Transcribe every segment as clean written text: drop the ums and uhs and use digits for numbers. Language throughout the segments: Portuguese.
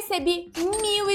Recebi R$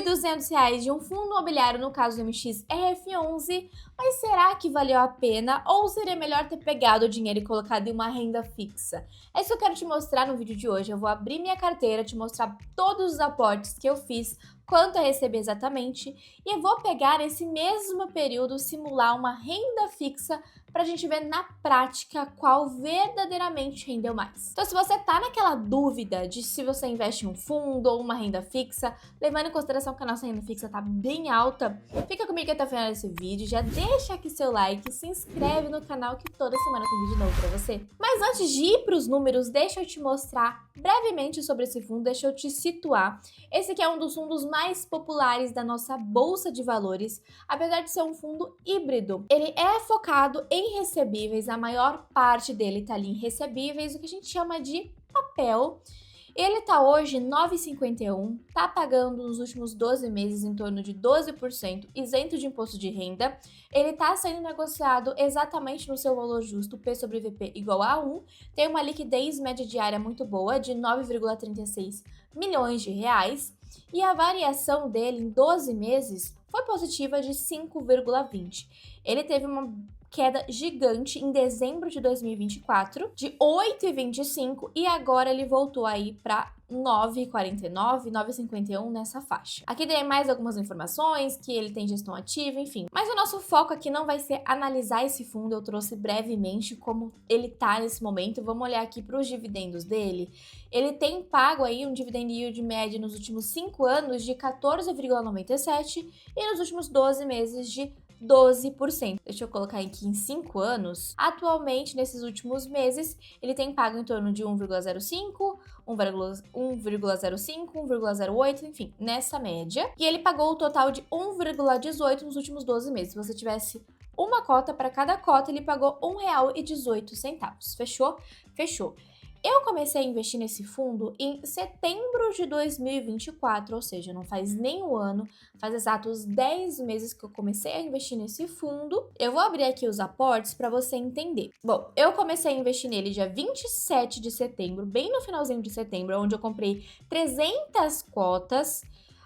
1.200 de um fundo imobiliário, no caso do MXRF11, mas será que valeu a pena ou seria melhor ter pegado o dinheiro e colocado em uma renda fixa? É isso que eu quero te mostrar no vídeo de hoje. Eu vou abrir minha carteira, te mostrar todos os aportes que eu fiz, quanto eu recebi exatamente, e eu vou pegar nesse mesmo período, simular uma renda fixa para a gente ver na prática qual verdadeiramente rendeu mais. Então, se você tá naquela dúvida de se você investe em um fundo ou uma renda fixa, levando em consideração que a nossa renda fixa tá bem alta, fica comigo até o final desse vídeo, já deixa aqui seu like, se inscreve no canal que toda semana tem vídeo novo para você. Mas antes de ir para os números, deixa eu te mostrar brevemente sobre esse fundo, deixa eu te situar. Esse aqui é um dos fundos mais populares da nossa bolsa de valores, apesar de ser um fundo híbrido. Ele é focado em recebíveis, a maior parte dele está ali em recebíveis, o que a gente chama de papel. Ele está hoje 9,51, está pagando nos últimos 12 meses em torno de 12%, isento de imposto de renda. Ele está sendo negociado exatamente no seu valor justo, P sobre VP igual a 1. Tem uma liquidez média diária muito boa, de 9,36 milhões de reais. E a variação dele em 12 meses foi positiva de 5,20. Ele teve uma queda gigante em dezembro de 2024, de 8,25, e agora ele voltou aí para 9,49, 9,51 nessa faixa. Aqui tem mais algumas informações, que ele tem gestão ativa, enfim. Mas o nosso foco aqui não vai ser analisar esse fundo, eu trouxe brevemente como ele tá nesse momento. Vamos olhar aqui para os dividendos dele. Ele tem pago aí um dividend yield médio nos últimos 5 anos de 14,97 e nos últimos 12 meses de 12%. Deixa eu colocar aqui em 5 anos. Atualmente, nesses últimos meses, ele tem pago em torno de 1,05, 1,05, 1,08, enfim, nessa média. E ele pagou o total de 1,18 nos últimos 12 meses. Se você tivesse uma cota para cada cota, ele pagou R$ 1,18. Fechou? Fechou. Eu comecei a investir nesse fundo em setembro de 2024, ou seja, não faz nem um ano, faz exatos 10 meses que eu comecei a investir nesse fundo. Eu vou abrir aqui os aportes para você entender. Bom, eu comecei a investir nele dia 27 de setembro, bem no finalzinho de setembro, onde eu comprei 300 cotas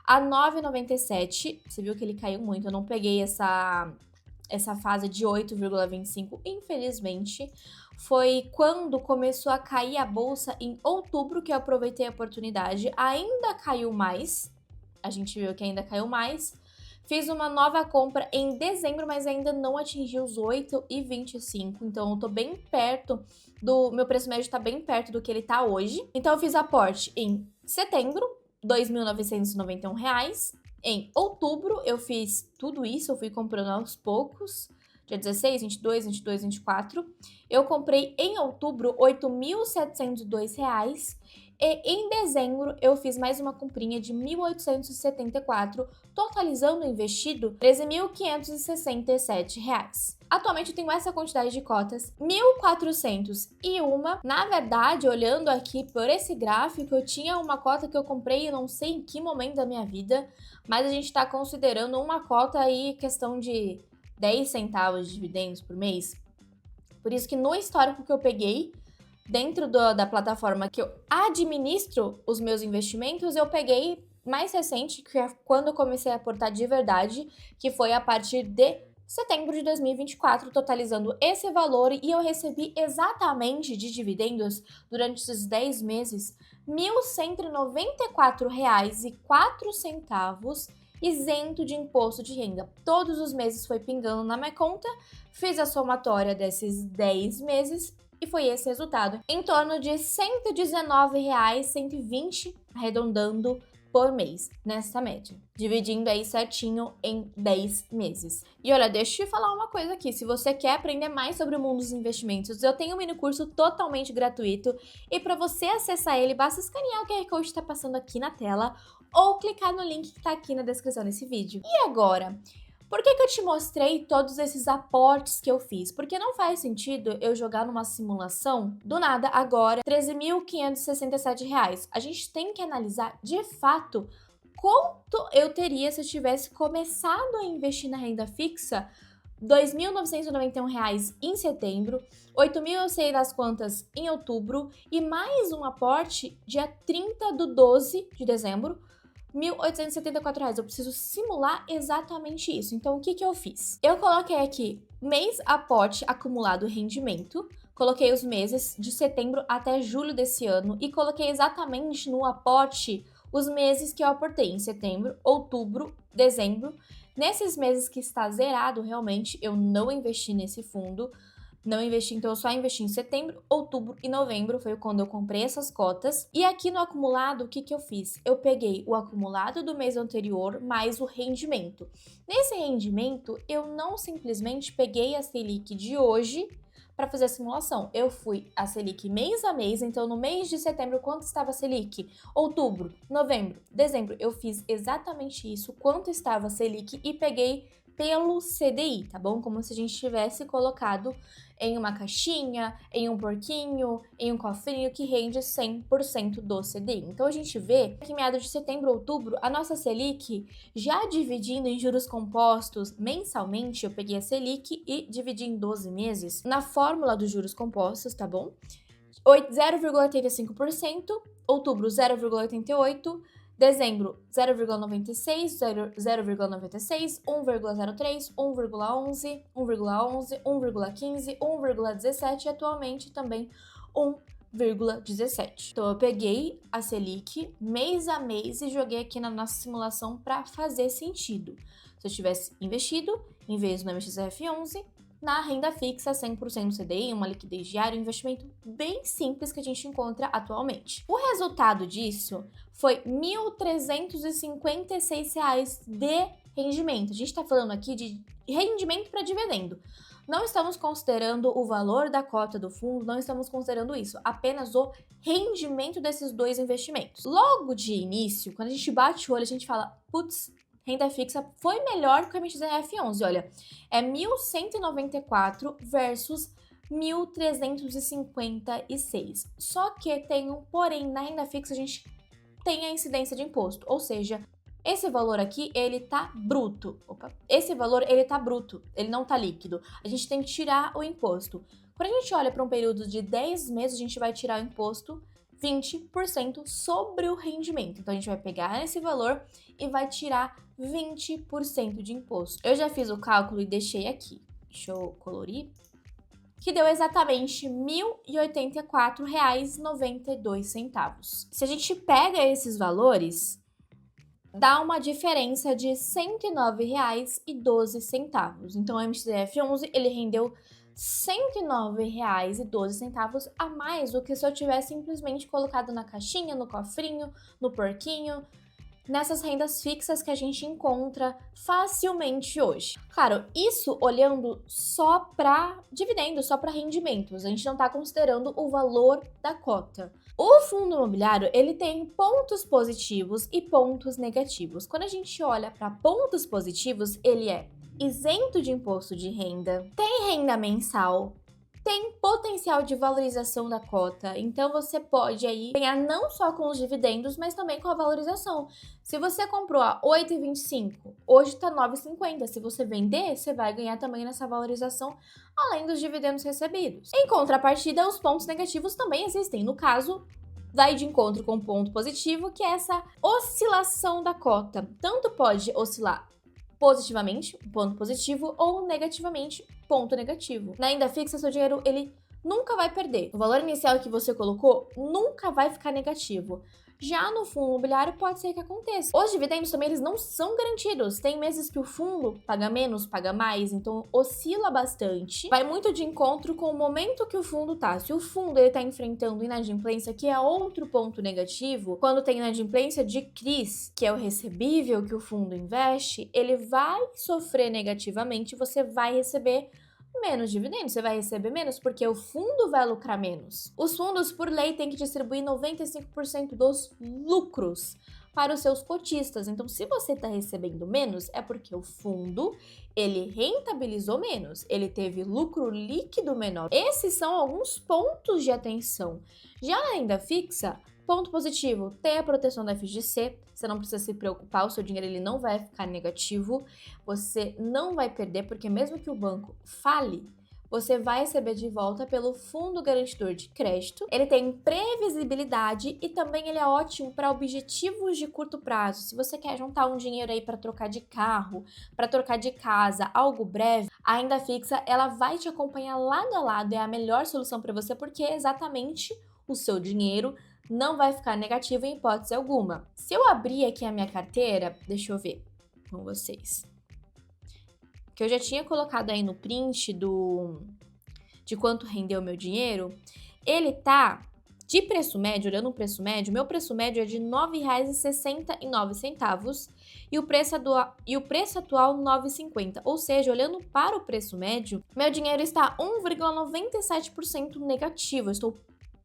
a R$ 9,97. Você viu que ele caiu muito, eu não peguei essa fase de 8,25, infelizmente. Foi quando começou a cair a bolsa em outubro que eu aproveitei a oportunidade. Ainda caiu mais, a gente viu que ainda caiu mais. Fiz uma nova compra em dezembro, mas ainda não atingi os 8,25, então eu tô bem perto meu preço médio tá bem perto do que ele tá hoje. Então eu fiz aporte em setembro, R$ 2.991. Em outubro, eu fiz tudo isso, eu fui comprando aos poucos, dia 16, 22, 22, 24. Eu comprei em outubro R$ 8.702 e em dezembro eu fiz mais uma comprinha de R$ 1.874, totalizando o investido R$ 13.567. Atualmente eu tenho essa quantidade de cotas, 1.401. Na verdade, olhando aqui por esse gráfico, eu tinha uma cota que eu comprei, eu não sei em que momento da minha vida, mas a gente está considerando uma cota aí, questão de 10 centavos de dividendos por mês. Por isso que no histórico que eu peguei, dentro da plataforma que eu administro os meus investimentos, eu peguei mais recente, que é quando eu comecei a aportar de verdade, que foi a partir de setembro de 2024, totalizando esse valor, e eu recebi exatamente de dividendos durante esses 10 meses R$ 1.194,04, isento de imposto de renda. Todos os meses foi pingando na minha conta, fiz a somatória desses 10 meses e foi esse resultado, em torno de R$ 119,120, arredondando, por mês, nessa média, dividindo aí certinho em 10 meses. E olha, deixa eu te falar uma coisa aqui, se você quer aprender mais sobre o mundo dos investimentos, eu tenho um mini curso totalmente gratuito, e para você acessar ele, basta escanear o QR Code que está passando aqui na tela, ou clicar no link que está aqui na descrição desse vídeo. E agora, por que eu te mostrei todos esses aportes que eu fiz? Porque não faz sentido eu jogar numa simulação, do nada, agora, R$ 13.567. A gente tem que analisar, de fato, quanto eu teria se eu tivesse começado a investir na renda fixa, R$ 2.991 em setembro, 8.000 eu sei das quantas em outubro, e mais um aporte dia 30 de dezembro, R$ 1.874. Eu preciso simular exatamente isso. Então, o que eu fiz? Eu coloquei aqui mês aporte acumulado rendimento, coloquei os meses de setembro até julho desse ano e coloquei exatamente no aporte os meses que eu aportei em setembro, outubro, dezembro. Nesses meses que está zerado, realmente, eu não investi nesse fundo. Não investi, então eu só investi em setembro, outubro e novembro, foi quando eu comprei essas cotas. E aqui no acumulado, o que eu fiz? Eu peguei o acumulado do mês anterior mais o rendimento. Nesse rendimento, eu não simplesmente peguei a Selic de hoje para fazer a simulação. Eu fui a Selic mês a mês, então no mês de setembro, quanto estava a Selic? Outubro, novembro, dezembro, eu fiz exatamente isso, quanto estava a Selic e peguei pelo CDI, tá bom? Como se a gente tivesse colocado em uma caixinha, em um porquinho, em um cofrinho que rende 100% do CDI. Então a gente vê que em meados de setembro, outubro, a nossa Selic, já dividindo em juros compostos mensalmente, eu peguei a Selic e dividi em 12 meses na fórmula dos juros compostos, tá bom? 0,85%, outubro 0,88%, dezembro 0,96, 0,96, 1,03, 1,11, 1,11, 1,15, 1,17 e atualmente também 1,17. Então eu peguei a Selic mês a mês e joguei aqui na nossa simulação para fazer sentido. Se eu tivesse investido, em vez do MXRF11, na renda fixa 100% do CDI, uma liquidez diária, um investimento bem simples que a gente encontra atualmente. O resultado disso foi R$ 1.356 de rendimento. A gente está falando aqui de rendimento para dividendo. Não estamos considerando o valor da cota do fundo, não estamos considerando isso, apenas o rendimento desses dois investimentos. Logo de início, quando a gente bate o olho, a gente fala, putz, renda fixa foi melhor que o MXRF11. Olha, é 1.194 versus 1.356. Só que tem um porém, na renda fixa a gente tem a incidência de imposto, ou seja, esse valor aqui, ele tá bruto. Esse valor, ele tá bruto, ele não tá líquido. A gente tem que tirar o imposto. Quando a gente olha para um período de 10 meses, a gente vai tirar o imposto 20% sobre o rendimento. Então, a gente vai pegar esse valor e vai tirar 20% de imposto. Eu já fiz o cálculo e deixei aqui. Deixa eu colorir. Que deu exatamente R$ 1.084,92. Se a gente pega esses valores, dá uma diferença de R$ 109,12. Então, o MXRF11, ele rendeu R$ 109,12 a mais do que se eu tivesse simplesmente colocado na caixinha, no cofrinho, no porquinho, nessas rendas fixas que a gente encontra facilmente hoje. Claro, isso olhando só para dividendos, só para rendimentos. A gente não está considerando o valor da cota. O fundo imobiliário, ele tem pontos positivos e pontos negativos. Quando a gente olha para pontos positivos, ele é isento de imposto de renda, tem renda mensal, tem potencial de valorização da cota, então você pode aí ganhar não só com os dividendos, mas também com a valorização. Se você comprou a 8,25, hoje está 9,50. Se você vender, você vai ganhar também nessa valorização, além dos dividendos recebidos. Em contrapartida, os pontos negativos também existem. No caso, vai de encontro com o ponto positivo, que é essa oscilação da cota. Tanto pode oscilar positivamente, ponto positivo, ou negativamente, ponto negativo. Na renda fixa, seu dinheiro, ele nunca vai perder. O valor inicial que você colocou nunca vai ficar negativo. Já no fundo imobiliário, pode ser que aconteça. Os dividendos também, eles não são garantidos. Tem meses que o fundo paga menos, paga mais, então oscila bastante. Vai muito de encontro com o momento que o fundo tá. Se o fundo ele tá enfrentando inadimplência, que é outro ponto negativo, quando tem inadimplência de CRIs, que é o recebível que o fundo investe, ele vai sofrer negativamente e você vai receber menos dividendos, você vai receber menos, porque o fundo vai lucrar menos. Os fundos, por lei, têm que distribuir 95% dos lucros para os seus cotistas. Então, se você está recebendo menos, é porque o fundo, ele rentabilizou menos, ele teve lucro líquido menor. Esses são alguns pontos de atenção. Já na renda fixa, ponto positivo, tem a proteção da FGC, você não precisa se preocupar, o seu dinheiro ele não vai ficar negativo, você não vai perder, porque mesmo que o banco fale, você vai receber de volta pelo Fundo Garantidor de Crédito. Ele tem previsibilidade e também ele é ótimo para objetivos de curto prazo. Se você quer juntar um dinheiro aí para trocar de carro, para trocar de casa, algo breve, a renda fixa ela vai te acompanhar lado a lado, é a melhor solução para você porque é exatamente o seu dinheiro não vai ficar negativo em hipótese alguma. Se eu abrir aqui a minha carteira, deixa eu ver com vocês. Que eu já tinha colocado aí no print de quanto rendeu meu dinheiro, ele tá de preço médio, olhando o preço médio, meu preço médio é de R$ 9,69 e o preço atual R$ 9,50. Ou seja, olhando para o preço médio, meu dinheiro está 1,97% negativo. Eu estou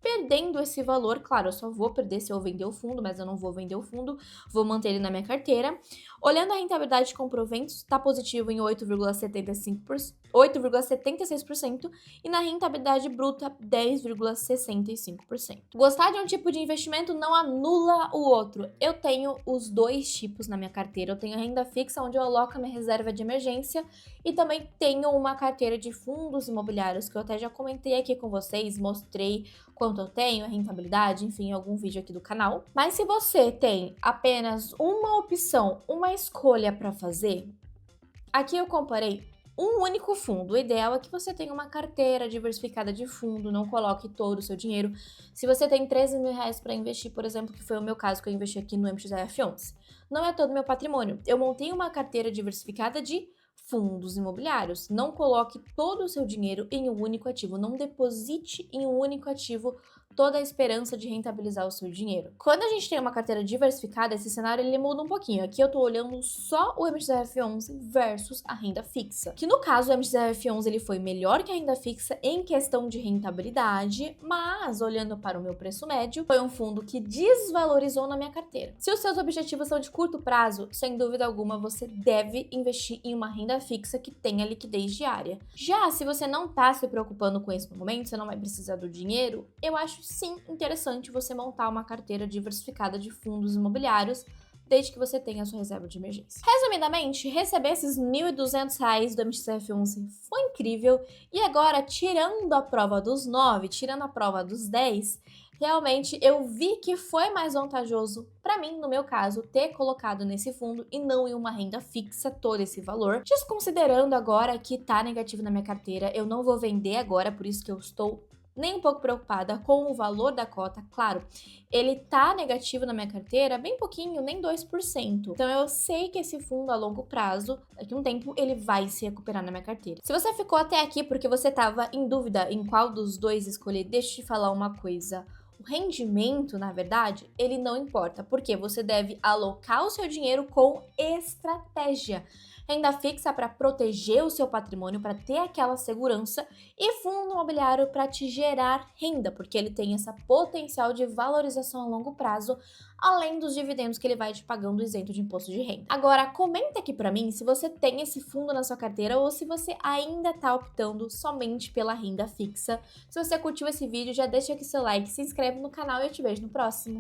perdendo esse valor, claro, eu só vou perder se eu vender o fundo, mas eu não vou vender o fundo, vou manter ele na minha carteira. Olhando a rentabilidade com proventos, está positivo em 8,76% e na rentabilidade bruta 10,65%. Gostar de um tipo de investimento não anula o outro. Eu tenho os dois tipos na minha carteira. Eu tenho a renda fixa, onde eu aloco a minha reserva de emergência, e também tenho uma carteira de fundos imobiliários, que eu até já comentei aqui com vocês, mostrei quanto eu tenho, a rentabilidade, enfim, em algum vídeo aqui do canal. Mas se você tem apenas uma opção, uma escolha para fazer, aqui eu comparei um único fundo. O ideal é que você tenha uma carteira diversificada de fundo, não coloque todo o seu dinheiro. Se você tem R$ 13 mil para investir, por exemplo, que foi o meu caso que eu investi aqui no MXRF11, não é todo o meu patrimônio. Eu montei uma carteira diversificada de fundos imobiliários. Não coloque todo o seu dinheiro em um único ativo, não deposite em um único ativo toda a esperança de rentabilizar o seu dinheiro. Quando a gente tem uma carteira diversificada, esse cenário ele muda um pouquinho. Aqui eu tô olhando só o MXRF11 versus a renda fixa. Que no caso o MXRF11 ele foi melhor que a renda fixa em questão de rentabilidade, mas olhando para o meu preço médio, foi um fundo que desvalorizou na minha carteira. Se os seus objetivos são de curto prazo, sem dúvida alguma você deve investir em uma renda fixa que tenha liquidez diária. Já se você não tá se preocupando com isso no momento, você não vai precisar do dinheiro, eu acho sim interessante você montar uma carteira diversificada de fundos imobiliários, desde que você tenha a sua reserva de emergência. Resumidamente, receber esses R$ 1.200 do MXRF11 foi incrível, e agora, tirando a prova dos 9, tirando a prova dos 10, realmente eu vi que foi mais vantajoso para mim, no meu caso, ter colocado nesse fundo e não em uma renda fixa todo esse valor. Desconsiderando agora que tá negativo na minha carteira, eu não vou vender agora, por isso que eu estou nem um pouco preocupada com o valor da cota. Claro, ele tá negativo na minha carteira, bem pouquinho, nem 2%. Então eu sei que esse fundo a longo prazo, daqui a um tempo, ele vai se recuperar na minha carteira. Se você ficou até aqui porque você tava em dúvida em qual dos dois escolher, deixa eu te falar uma coisa. O rendimento, na verdade, ele não importa, porque você deve alocar o seu dinheiro com estratégia. Renda fixa para proteger o seu patrimônio, para ter aquela segurança, e fundo imobiliário para te gerar renda, porque ele tem esse potencial de valorização a longo prazo, além dos dividendos que ele vai te pagando isento de imposto de renda. Agora, comenta aqui para mim se você tem esse fundo na sua carteira ou se você ainda está optando somente pela renda fixa. Se você curtiu esse vídeo, já deixa aqui seu like, se inscreve no canal e eu te vejo no próximo.